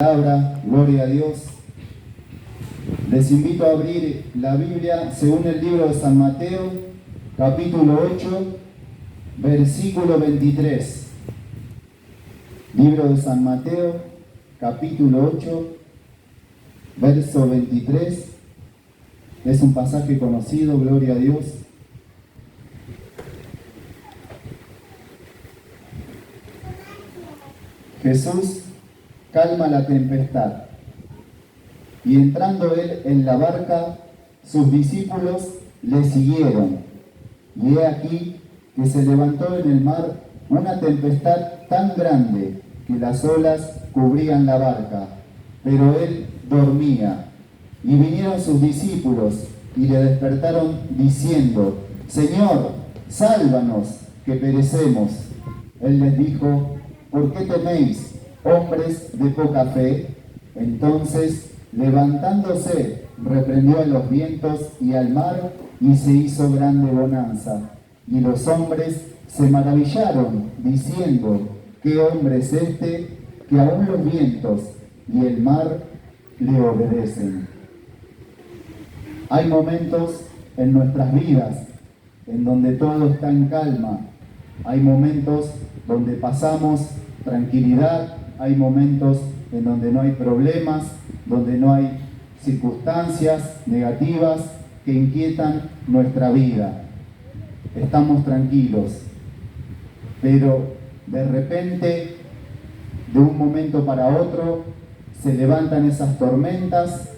Palabra, gloria a Dios. Les invito a abrir la Biblia según el libro de San Mateo, capítulo 8, versículo 23. Libro de San Mateo, capítulo 8, verso 23. Es un pasaje conocido, gloria a Dios. Jesús calma la tempestad, y entrando él en la barca, sus discípulos le siguieron. Y he aquí que se levantó en el mar una tempestad tan grande que las olas cubrían la barca, pero él dormía. Y vinieron sus discípulos y le despertaron diciendo: Señor, sálvanos, que perecemos. Él les dijo: ¿por qué teméis, hombres de poca fe? Entonces, levantándose, reprendió a los vientos y al mar, y se hizo grande bonanza. Y los hombres se maravillaron, diciendo: ¿qué hombre es este, que aun los vientos y el mar le obedecen? Hay momentos en nuestras vidas en donde todo está en calma. Hay momentos donde pasamos tranquilidad. Hay momentos en donde no hay problemas, donde no hay circunstancias negativas que inquietan nuestra vida. Estamos tranquilos, pero de repente, de un momento para otro, se levantan esas tormentas.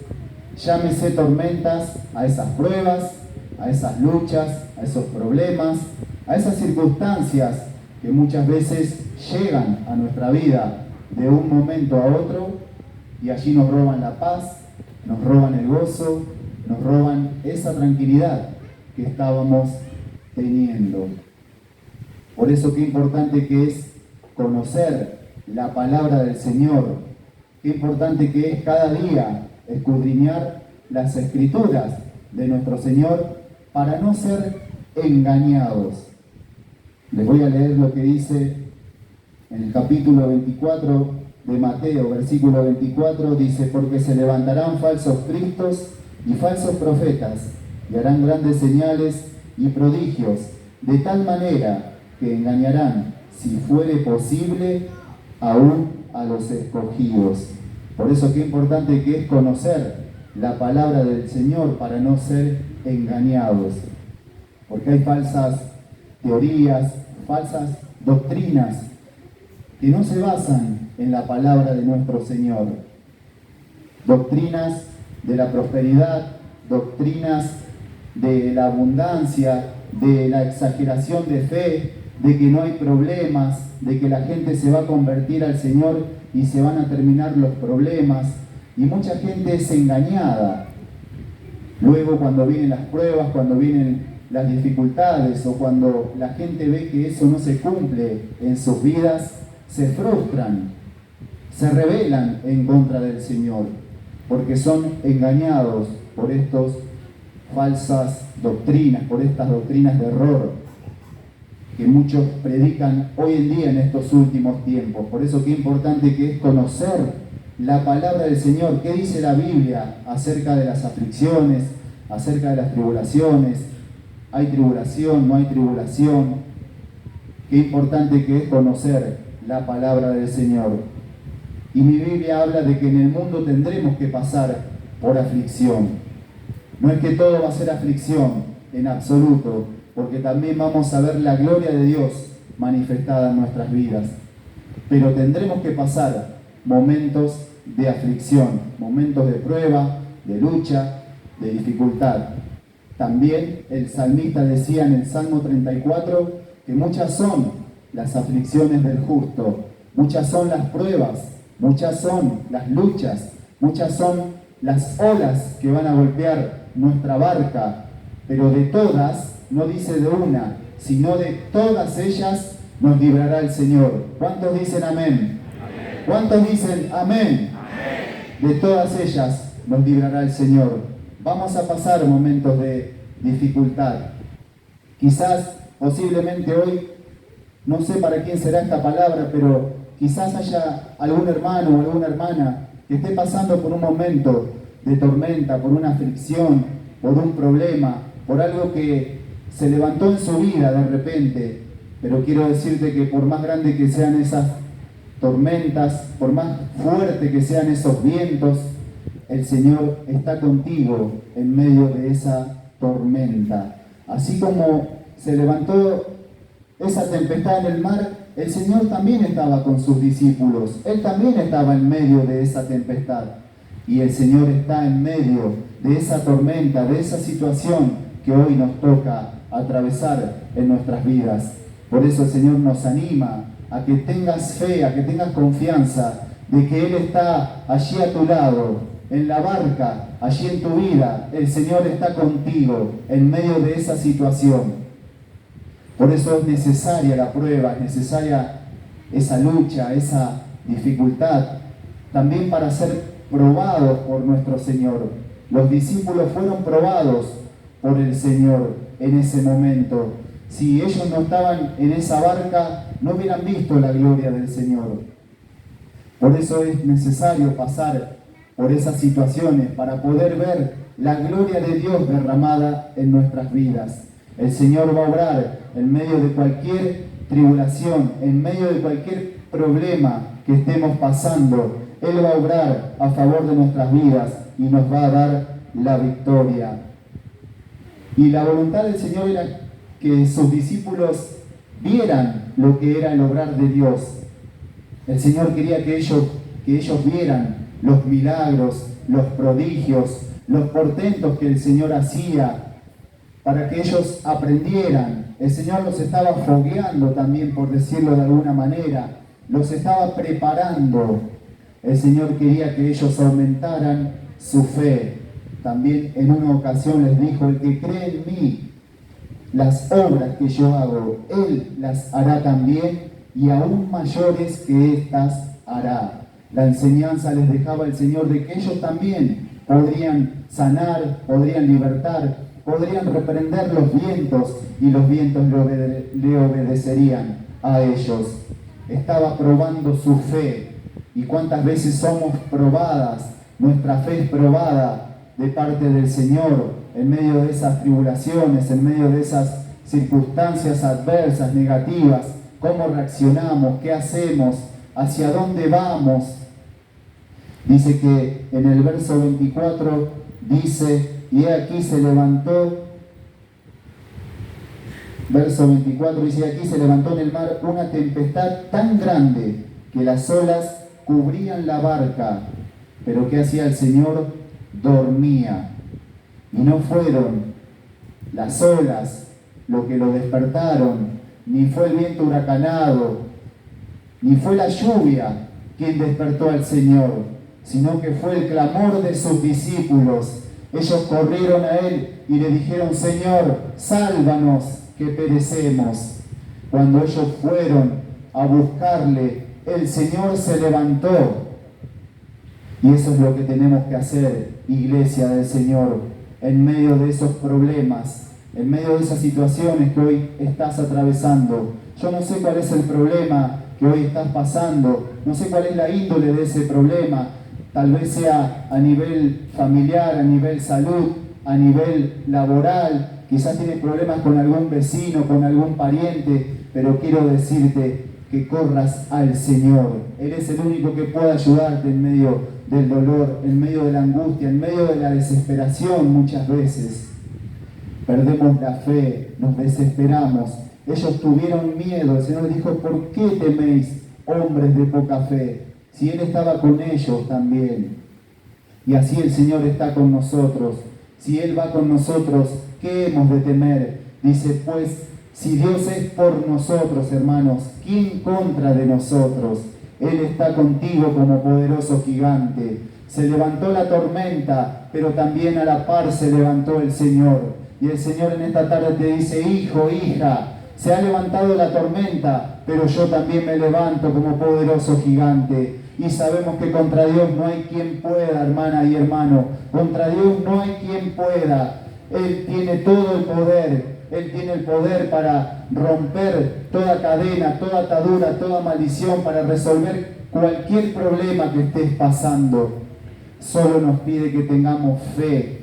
Llámese tormentas a esas pruebas, a esas luchas, a esos problemas, a esas circunstancias que muchas veces llegan a nuestra vida de un momento a otro, y allí nos roban la paz, nos roban el gozo, nos roban esa tranquilidad que estábamos teniendo. Por eso qué importante que es conocer la palabra del Señor, qué importante que es cada día escudriñar las Escrituras de nuestro Señor para no ser engañados. Les voy a leer lo que dice en el capítulo 24 de Mateo, versículo 24, dice: porque se levantarán falsos cristos y falsos profetas, y harán grandes señales y prodigios, de tal manera que engañarán, si fuere posible, aún a los escogidos. Por eso qué importante que es conocer la palabra del Señor para no ser engañados. Porque hay falsas teorías, falsas doctrinas que no se basan en la palabra de nuestro Señor. Doctrinas de la prosperidad, doctrinas de la abundancia, de la exageración de fe, de que no hay problemas, de que la gente se va a convertir al Señor y se van a terminar los problemas. Y mucha gente es engañada. Luego, cuando vienen las pruebas, cuando vienen las dificultades, o cuando la gente ve que eso no se cumple en sus vidas, se frustran, se rebelan en contra del Señor, porque son engañados por estas falsas doctrinas, por estas doctrinas de error que muchos predican hoy en día en estos últimos tiempos. Por eso qué importante que es conocer la palabra del Señor. ¿Qué dice la Biblia acerca de las aflicciones, acerca de las tribulaciones? ¿Hay tribulación? ¿No hay tribulación? Qué importante que es conocer la palabra del Señor. Y mi Biblia habla de que en el mundo tendremos que pasar por aflicción. No es que todo va a ser aflicción en absoluto, porque también vamos a ver la gloria de Dios manifestada en nuestras vidas. Pero tendremos que pasar momentos de aflicción, momentos de prueba, de lucha, de dificultad. También el salmista decía en el Salmo 34 que muchas son las aflicciones del justo, muchas son las pruebas, muchas son las luchas, muchas son las olas que van a golpear nuestra barca, pero de todas, no dice de una, sino de todas ellas nos librará el Señor. ¿Cuántos dicen amén? Amén. ¿Cuántos dicen amén? Amén. De todas ellas nos librará el Señor. Vamos a pasar momentos de dificultad. Quizás, posiblemente hoy, no sé para quién será esta palabra, pero quizás haya algún hermano o alguna hermana que esté pasando por un momento de tormenta, por una aflicción, por un problema, por algo que se levantó en su vida de repente, pero quiero decirte que por más grande que sean esas tormentas, por más fuerte que sean esos vientos, el Señor está contigo en medio de esa tormenta. Así como se levantó esa tempestad en el mar, el Señor también estaba con sus discípulos. Él también estaba en medio de esa tempestad. Y el Señor está en medio de esa tormenta, de esa situación que hoy nos toca atravesar en nuestras vidas. Por eso el Señor nos anima a que tengas fe, a que tengas confianza de que Él está allí a tu lado, en la barca, allí en tu vida. El Señor está contigo en medio de esa situación. Por eso es necesaria la prueba, es necesaria esa lucha, esa dificultad, también para ser probados por nuestro Señor. Los discípulos fueron probados por el Señor en ese momento. Si ellos no estaban en esa barca, no hubieran visto la gloria del Señor. Por eso es necesario pasar por esas situaciones para poder ver la gloria de Dios derramada en nuestras vidas. El Señor va a obrar en medio de cualquier tribulación, en medio de cualquier problema que estemos pasando. Él va a obrar a favor de nuestras vidas y nos va a dar la victoria. Y la voluntad del Señor era que sus discípulos vieran lo que era el obrar de Dios. El Señor quería que ellos vieran los milagros, los prodigios, los portentos que el Señor hacía, para que ellos aprendieran. El Señor los estaba fogueando también, por decirlo de alguna manera, los estaba preparando. El Señor quería que ellos aumentaran su fe. También en una ocasión les dijo: el que cree en mí, las obras que yo hago, Él las hará también, y aún mayores que estas hará. La enseñanza les dejaba el Señor de que ellos también podrían sanar, podrían libertar, podrían reprender los vientos, y los vientos le obedecerían a ellos. Estaba probando su fe. ¿Y cuántas veces somos probadas? Nuestra fe es probada de parte del Señor en medio de esas tribulaciones, en medio de esas circunstancias adversas, negativas. ¿Cómo reaccionamos? ¿Qué hacemos? ¿Hacia dónde vamos? Dice que en el verso 24 dice: y aquí se levantó, verso 24 dice: aquí se levantó en el mar una tempestad tan grande que las olas cubrían la barca. Pero ¿qué hacía el Señor? Dormía. Y no fueron las olas lo que lo despertaron, ni fue el viento huracanado, ni fue la lluvia quien despertó al Señor, sino que fue el clamor de sus discípulos. Ellos corrieron a Él y le dijeron: Señor, sálvanos, que perecemos. Cuando ellos fueron a buscarle, el Señor se levantó. Y eso es lo que tenemos que hacer, iglesia del Señor, en medio de esos problemas, en medio de esas situaciones que hoy estás atravesando. Yo no sé cuál es el problema que hoy estás pasando, no sé cuál es la índole de ese problema. Tal vez sea a nivel familiar, a nivel salud, a nivel laboral. Quizás tienes problemas con algún vecino, con algún pariente, pero quiero decirte que corras al Señor. Él es el único que puede ayudarte en medio del dolor, en medio de la angustia, en medio de la desesperación. Muchas veces perdemos la fe, nos desesperamos. Ellos tuvieron miedo. El Señor les dijo: ¿por qué teméis, hombres de poca fe? Si Él estaba con ellos también. Y así el Señor está con nosotros. Si Él va con nosotros, ¿qué hemos de temer? Dice: pues, si Dios es por nosotros, hermanos, ¿quién contra de nosotros? Él está contigo como poderoso gigante. Se levantó la tormenta, pero también a la par se levantó el Señor. Y el Señor en esta tarde te dice: hijo, hija, se ha levantado la tormenta, pero yo también me levanto como poderoso gigante. Y sabemos que contra Dios no hay quien pueda, hermana y hermano. Contra Dios no hay quien pueda. Él tiene todo el poder. Él tiene el poder para romper toda cadena, toda atadura, toda maldición, para resolver cualquier problema que estés pasando, solo nos pide que tengamos fe.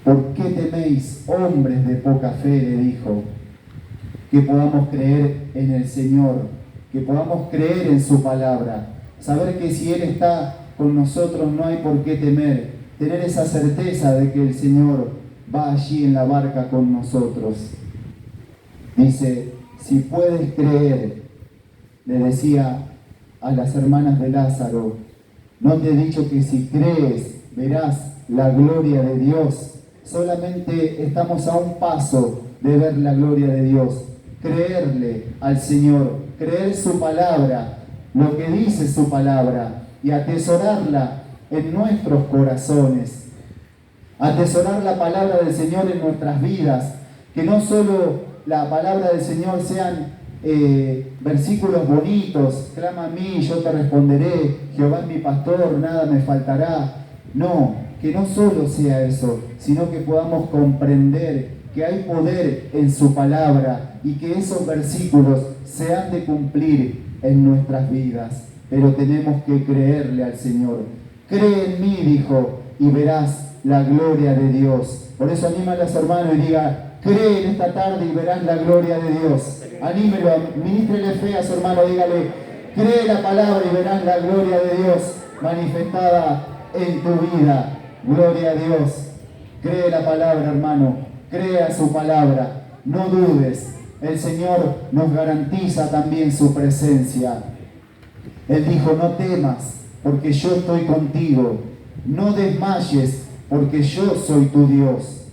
¿Por qué teméis, hombres de poca fe?, le dijo. Que podamos creer en el Señor, que podamos creer en su palabra, saber que si Él está con nosotros no hay por qué temer, tener esa certeza de que el Señor va allí en la barca con nosotros. Dice, si puedes creer, le decía a las hermanas de Lázaro, no te he dicho que si crees verás la gloria de Dios. Solamente estamos a un paso de ver la gloria de Dios. Creerle al Señor, creer su palabra, lo que dice su palabra, y atesorarla en nuestros corazones. Atesorar la palabra del Señor en nuestras vidas, que no solo la palabra del Señor sean versículos bonitos, clama a mí, yo te responderé, Jehová es mi pastor, nada me faltará. No, que no solo sea eso, sino que podamos comprender que hay poder en su palabra y que esos versículos se han de cumplir en nuestras vidas. Pero tenemos que creerle al Señor. Cree en mí, dijo, y verás la gloria de Dios. Por eso anima a los hermanos y diga, cree en esta tarde y verás la gloria de Dios. Anímelo, ministrele fe a su hermano, dígale, cree la palabra y verás la gloria de Dios manifestada en tu vida. Gloria a Dios. Cree la palabra, hermano, crea su palabra, no dudes. El Señor nos garantiza también su presencia. Él dijo, no temas, porque yo estoy contigo. No desmayes, porque yo soy tu Dios.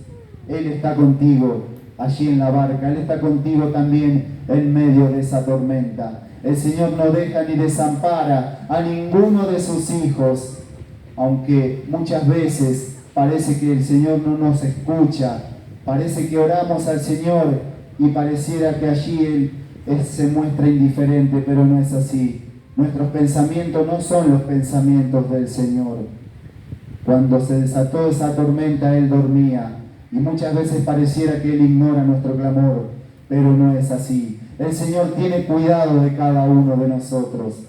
Él está contigo allí en la barca. Él está contigo también en medio de esa tormenta. El Señor no deja ni desampara a ninguno de sus hijos, aunque muchas veces parece que el Señor no nos escucha. Parece que oramos al Señor y pareciera que allí Él se muestra indiferente, pero no es así. Nuestros pensamientos no son los pensamientos del Señor. Cuando se desató esa tormenta, Él dormía. Y muchas veces pareciera que Él ignora nuestro clamor, pero no es así. El Señor tiene cuidado de cada uno de nosotros.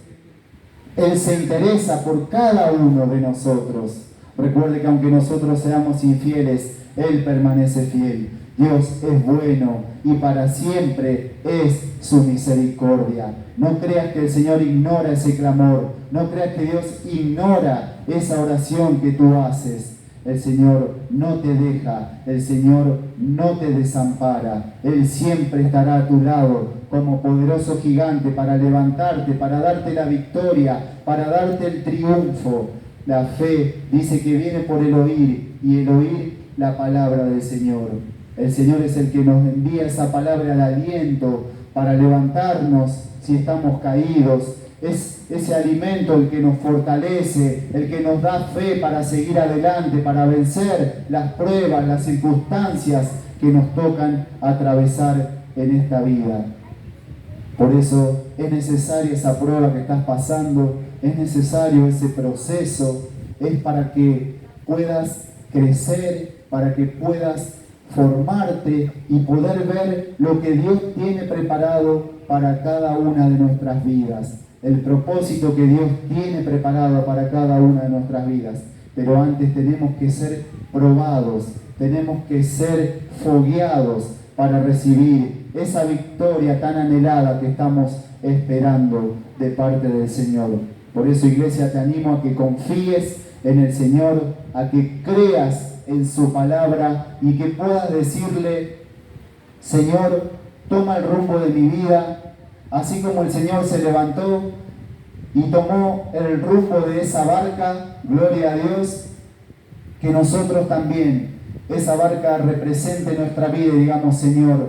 Él se interesa por cada uno de nosotros. Recuerde que aunque nosotros seamos infieles, Él permanece fiel. Dios es bueno y para siempre es su misericordia. No creas que el Señor ignora ese clamor. No creas que Dios ignora esa oración que tú haces. El Señor no te deja, el Señor no te desampara. Él siempre estará a tu lado como poderoso gigante para levantarte, para darte la victoria, para darte el triunfo. La fe dice que viene por el oír y el oír la palabra del Señor. El Señor es el que nos envía esa palabra de aliento para levantarnos si estamos caídos. Es ese alimento el que nos fortalece, el que nos da fe para seguir adelante, para vencer las pruebas, las circunstancias que nos tocan atravesar en esta vida. Por eso es necesaria esa prueba que estás pasando, es necesario ese proceso, es para que puedas crecer, para que puedas formarte y poder ver lo que Dios tiene preparado para cada una de nuestras vidas. El propósito que Dios tiene preparado para cada una de nuestras vidas. Pero antes tenemos que ser probados, tenemos que ser fogueados para recibir esa victoria tan anhelada que estamos esperando de parte del Señor. Por eso, iglesia, te animo a que confíes en el Señor, a que creas en su palabra y que puedas decirle, Señor, toma el rumbo de mi vida. Así como el Señor se levantó y tomó el rumbo de esa barca, gloria a Dios, que nosotros también, esa barca represente nuestra vida y digamos, Señor,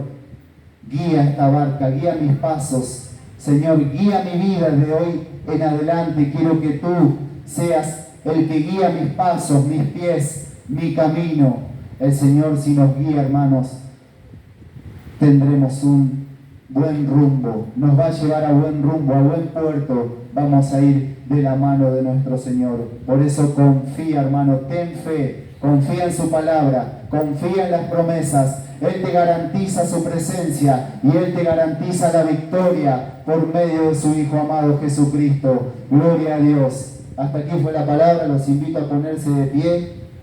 guía esta barca, guía mis pasos, Señor, guía mi vida de hoy en adelante. Quiero que tú seas el que guía mis pasos, mis pies, mi camino. El Señor, si nos guía, hermanos, tendremos un buen rumbo, nos va a llevar a buen rumbo, a buen puerto. Vamos a ir de la mano de nuestro Señor. Por eso confía, hermano, ten fe, confía en su palabra, confía en las promesas. Él te garantiza su presencia y Él te garantiza la victoria por medio de su Hijo amado Jesucristo. Gloria a Dios. Hasta aquí fue la palabra, los invito a ponerse de pie.